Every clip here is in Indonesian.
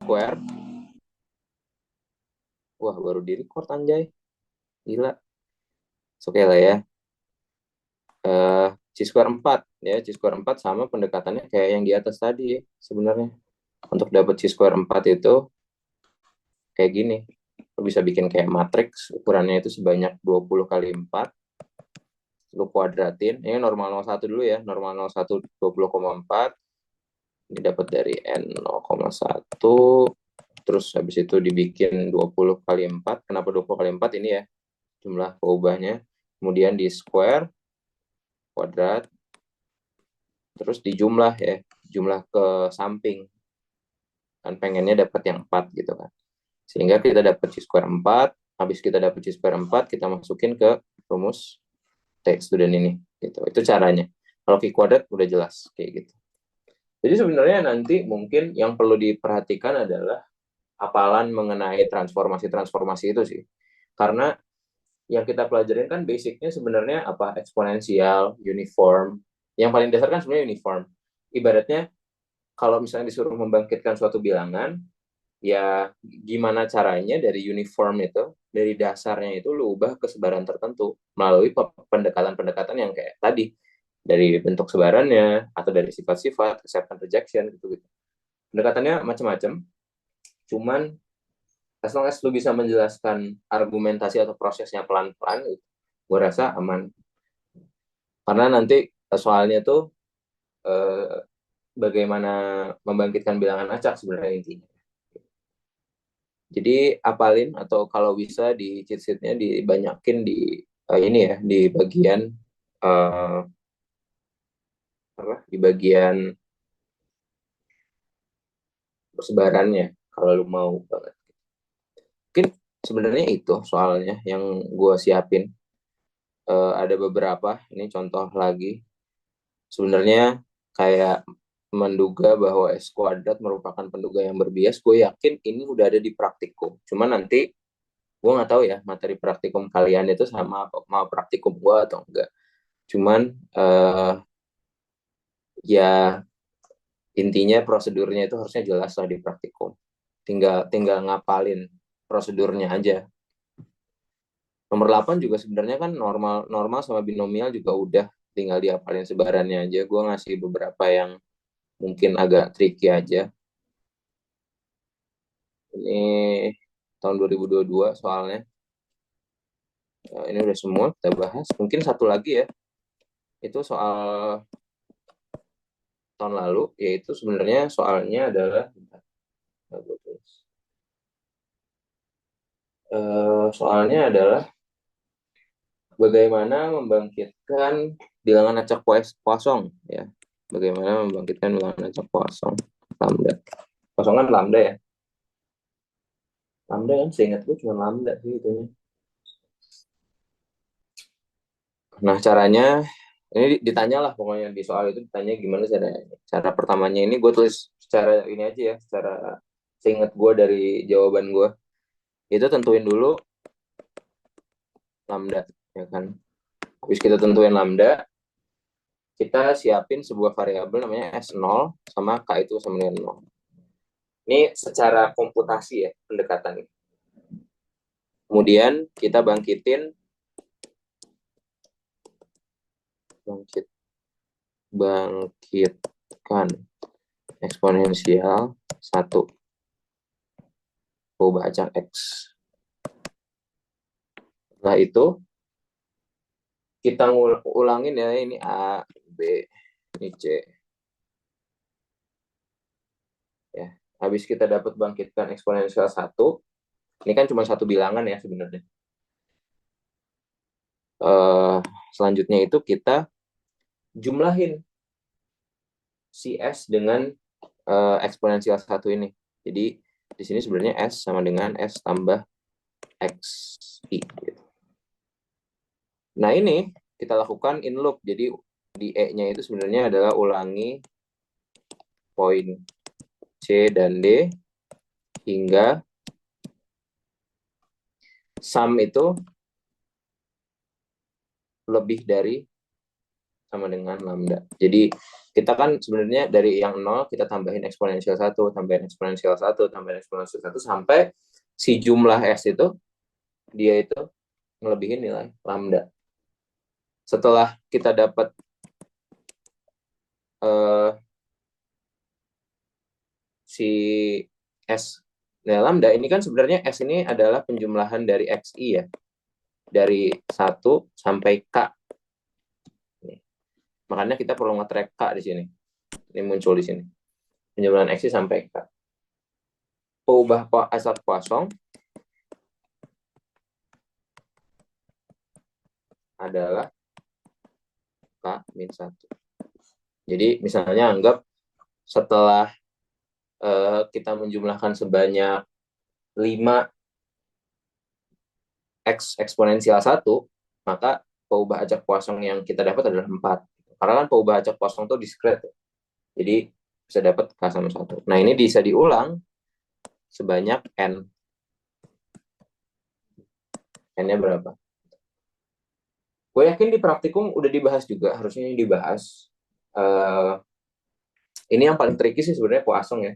square. Wah, baru di record anjay. Gila. Oke lah ya. C square 4 ya. C square 4 sama pendekatannya kayak yang di atas tadi ya, sebenarnya. Untuk dapat C square 4 itu kayak gini. Lo bisa bikin kayak matriks, ukurannya itu sebanyak 20 kali 4. Lo kuadratin. Ini normal 01 dulu ya. Normal 01 20,4. Ini dapat dari N 0,1. Terus habis itu dibikin 20 kali 4. Kenapa 20 kali 4 ini ya? Jumlah peubahnya. Kemudian di square, kuadrat. Terus dijumlah ya. Jumlah ke samping. Kan pengennya dapat yang 4 gitu kan. Sehingga kita dapat C square 4. Habis kita dapat C square 4, kita masukin ke rumus T student ini. Gitu. Itu caranya. Kalau Q kuadrat udah jelas kayak gitu. Jadi sebenarnya nanti mungkin yang perlu diperhatikan adalah hafalan mengenai transformasi-transformasi itu sih. Karena yang kita pelajarin kan basicnya sebenarnya apa? Eksponensial, uniform. Yang paling dasar kan sebenarnya uniform. Ibaratnya kalau misalnya disuruh membangkitkan suatu bilangan, ya gimana caranya dari uniform itu, dari dasarnya itu lu ubah ke sebaran tertentu melalui pendekatan-pendekatan yang kayak tadi, dari bentuk sebarannya atau dari sifat-sifat, acceptance rejection gitu-gitu. Pendekatannya macam-macam, cuman as long as lu bisa menjelaskan argumentasi atau prosesnya pelan-pelan, gue rasa aman. Karena nanti soalnya tuh bagaimana membangkitkan bilangan acak sebenarnya intinya. Jadi apalin atau kalau bisa di cheat sheet-nya dibanyakin di ini ya, di bagian uh, apa? Di bagian persebarannya kalau lu mau banget. Mungkin sebenarnya itu soalnya yang gue siapin. Ada beberapa, ini contoh lagi. Sebenarnya kayak menduga bahwa S kuadrat merupakan penduga yang berbias, gue yakin ini udah ada di praktikum. Cuma nanti gue nggak tahu ya materi praktikum kalian itu sama mau praktikum gue atau enggak. Cuman ya intinya prosedurnya itu harusnya jelas lah di praktikum. Tinggal ngapalin prosedurnya aja. Nomor 8 juga sebenarnya kan normal sama binomial juga udah, tinggal diapalin sebarannya aja. Gue ngasih beberapa yang mungkin agak tricky aja. Ini tahun 2022 soalnya. Ini udah semua kita bahas. Mungkin satu lagi ya. Itu soal tahun lalu, yaitu sebenarnya soalnya adalah soalnya adalah bagaimana membangkitkan bilangan acak kosong ya. Bagaimana membangkitkan bilangan acak kosong lambda. Kosong kan lambda ya. Lambda kan seingat gue cuma lambda sih itunya. Nah, caranya ini ditanya lah pokoknya di soal itu ditanya gimana caranya. Cara pertamanya ini gue tulis secara ini aja ya, secara seingat gue dari jawaban gue. Itu tentuin dulu lambda ya kan. Habis kita tentuin lambda, kita siapin sebuah variabel namanya S0 sama K itu sama dengan 0. Ini secara komputasi ya pendekatan. Kemudian kita bangkitkan eksponensial 1. Gue baca X. Setelah itu kita ulangin ya, ini A, B, ini C. Ya. Habis kita dapat bangkitkan eksponensial 1, ini kan cuma satu bilangan ya sebenarnya. Selanjutnya itu kita jumlahin si S dengan eksponensial 1 ini. Jadi di sini sebenarnya S sama dengan S tambah XI. Gitu. Nah ini kita lakukan in loop. Jadi di E-nya itu sebenarnya adalah ulangi poin C dan D hingga sum itu lebih dari sama dengan lambda. Jadi kita kan sebenarnya dari yang 0 kita tambahin eksponensial 1, tambahin eksponensial 1, tambahin eksponensial 1 sampai si jumlah S itu dia itu ngelebihin nilai lambda. Setelah kita dapat si S nilai lambda, ini kan sebenarnya S ini adalah penjumlahan dari XI ya. Dari 1 sampai K. Nih. Makanya kita perlu nge-track K di sini. Ini muncul di sini. Penjumlahan XI sampai K. Ubah asal kosong adalah K-1. Jadi misalnya anggap setelah kita menjumlahkan sebanyak 5 X eksponensial 1, maka peubah acak kosong yang kita dapat adalah 4. Karena kan peubah acak kosong itu diskret. Jadi bisa dapat K sama 1. Nah ini bisa diulang sebanyak N. N-nya berapa? Gue yakin di praktikum udah dibahas juga, harusnya ini dibahas. Ini yang paling tricky sih sebenarnya Poisson ya.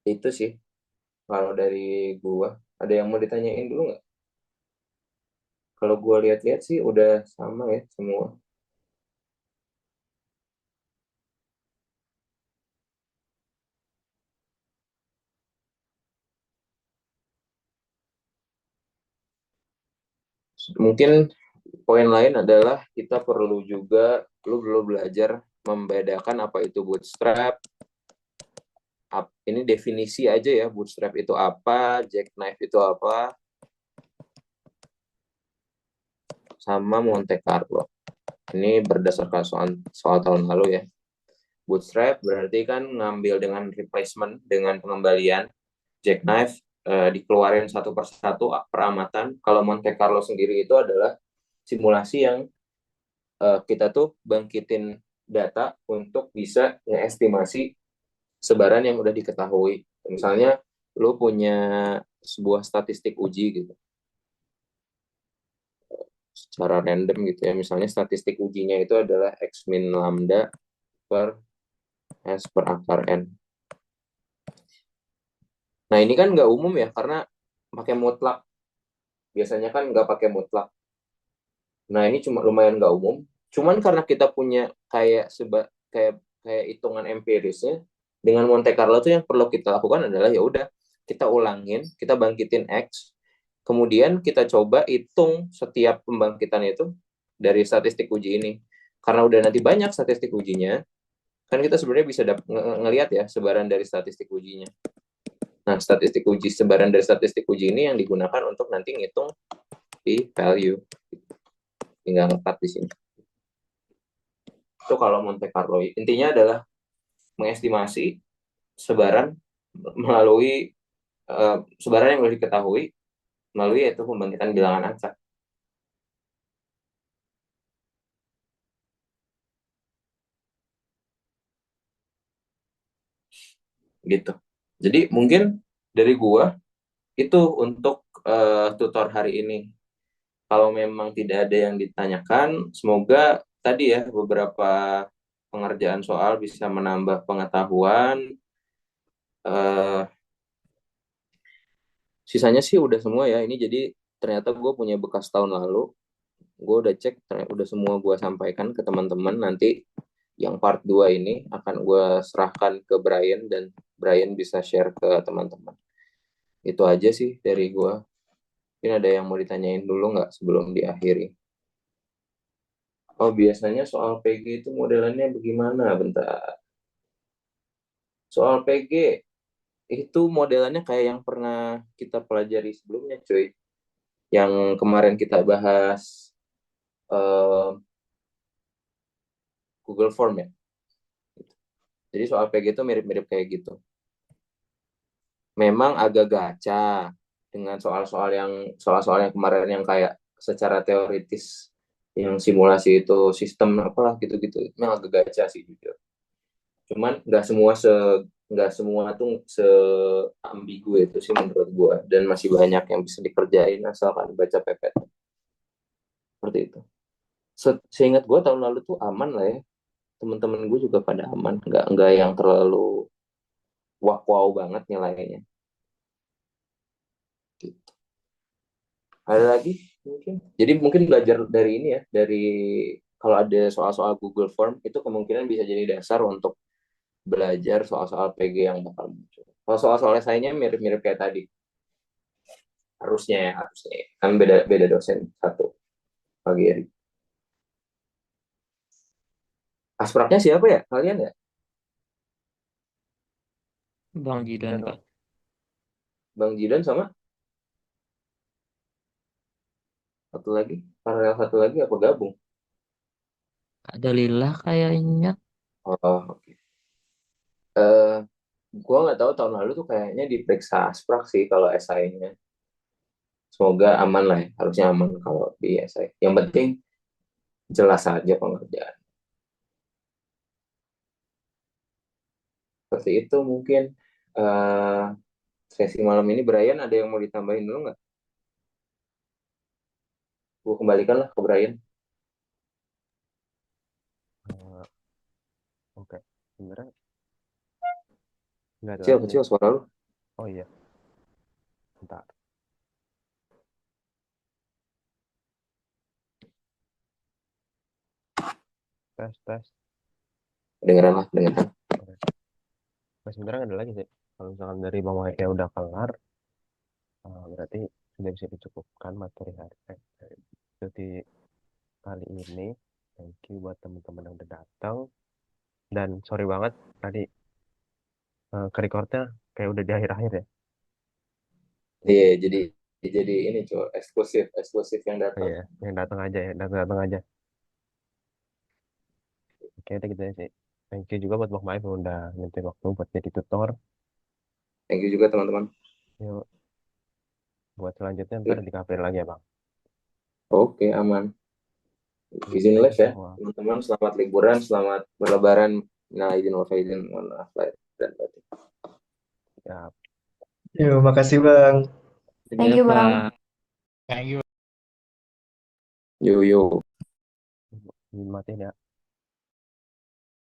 Itu sih, kalau dari gue. Ada yang mau ditanyain dulu nggak? Kalau gue lihat-lihat sih udah sama ya semua. Mungkin poin lain adalah kita perlu juga, lu belum belajar membedakan apa itu bootstrap. Ini definisi aja ya, bootstrap itu apa, jackknife itu apa, sama Monte Carlo. Ini berdasarkan soal tahun lalu ya. Bootstrap berarti kan ngambil dengan replacement, dengan pengembalian. Jackknife dikeluarin satu persatu peramatan. Kalau Monte Carlo sendiri itu adalah simulasi yang kita tuh bangkitin data untuk bisa ngeestimasi sebaran yang udah diketahui. Misalnya lu punya sebuah statistik uji gitu secara random gitu ya. Misalnya statistik ujinya itu adalah X min lambda per S per akar N. Nah ini kan nggak umum ya karena pakai mutlak. Biasanya kan nggak pakai mutlak. Nah ini cuma lumayan nggak umum. Cuman karena kita punya kayak hitungan empirisnya, dengan Monte Carlo tuh yang perlu kita lakukan adalah ya udah kita ulangin, kita bangkitin X, kemudian kita coba hitung setiap pembangkitan itu dari statistik uji ini. Karena udah nanti banyak statistik ujinya, kan kita sebenarnya bisa ngelihat ya sebaran dari statistik ujinya. Nah, sebaran dari statistik uji ini yang digunakan untuk nanti ngitung di value. Tinggal ngekat di sini. Itu kalau Monte Carlo. Intinya adalah mengestimasi sebaran melalui sebaran yang sudah diketahui melalui yaitu pembangkitan bilangan acak. Gitu. Jadi mungkin dari gua itu untuk tutor hari ini. Kalau memang tidak ada yang ditanyakan, semoga tadi ya beberapa pengerjaan soal bisa menambah pengetahuan. Uh, Sisanya sih udah semua ya. Ini jadi ternyata gue punya bekas tahun lalu. Gue udah cek, udah semua gue sampaikan ke teman-teman. Nanti yang part 2 ini akan gue serahkan ke Brian dan Brian bisa share ke teman-teman. Itu aja sih dari gue. Mungkin ada yang mau ditanyain dulu nggak sebelum diakhiri? Oh, biasanya soal PG itu modelannya bagaimana? Bentar. Soal PG itu modelannya kayak yang pernah kita pelajari sebelumnya, cuy. Yang kemarin kita bahas uh, Google Form ya. Jadi soal PG itu mirip-mirip kayak gitu. Memang agak gacha dengan soal-soal yang kemarin yang kayak secara teoritis yang simulasi itu sistem apalah gitu-gitu. Memang agak gacha sih jujur. Cuman nggak semua tuh se ambigu itu sih menurut gua dan masih banyak yang bisa dikerjain asalkan baca pepet seperti itu. Seingat gue tahun lalu tuh aman lah ya. Temen-temen gue juga pada aman, nggak yang terlalu wow banget nilainya. Gitu. Ada lagi mungkin. Jadi mungkin belajar dari ini ya, dari kalau ada soal-soal Google Form itu kemungkinan bisa jadi dasar untuk belajar soal-soal PG yang bakal muncul. Kalau soal-soal esainya mirip-mirip kayak tadi, harusnya ya. Kan beda beda dosen satu pagi hari. Aspraknya siapa ya? Kalian ya? Bang Jidan, Dan Kak. Bang Jidan sama satu lagi, paralel satu lagi apa gabung? Kak Dalila kayaknya. Oh, oke. Eh, gua nggak tahu tahun lalu tuh kayaknya diperiksa asprak sih kalau esainya. Semoga aman lah ya. Harusnya aman kalau di esai. Yang penting jelas saja pengerjaan. Seperti itu mungkin eh sesi malam ini. Brian ada yang mau ditambahin dulu nggak? Gue kembalikan lah ke Brian. oke, sebenarnya nggak ada Kecil lagi sih. kecil suara lu. Oh iya, bentar. Tes tes. Dengeran lah, dengeran. Oke. Nah, sebenarnya nggak ada lagi sih. Kalau misalkan dari Bang Waike udah kelar, berarti sudah bisa dicukupkan materi hari jadi kali ini. Thank you buat teman-teman yang udah datang. Dan sorry banget tadi ke recordnya kayak udah di akhir-akhir ya. Iya, Jadi jadi ini coba eksklusif eksklusif yang oh datang. iya, yang datang aja ya, datang-datang aja. Oke, udah gitu aja sih. Thank you juga buat Bang Maif yang udah nyempetin waktu buat jadi tutor. Thank you juga teman-teman. Yuk, buat selanjutnya ntar di kafe lagi ya Bang. Oke, aman. Yuk, Izin thank live you ya, semua. teman-teman. Selamat liburan, selamat berlebaran. Nah, izin wal faizin, mohon maaf lahir dan batin. Ya, Yuk, makasih Bang. Ya, Thank you, Bang. Kak. Thank you. Yo yo. dimatiin ya.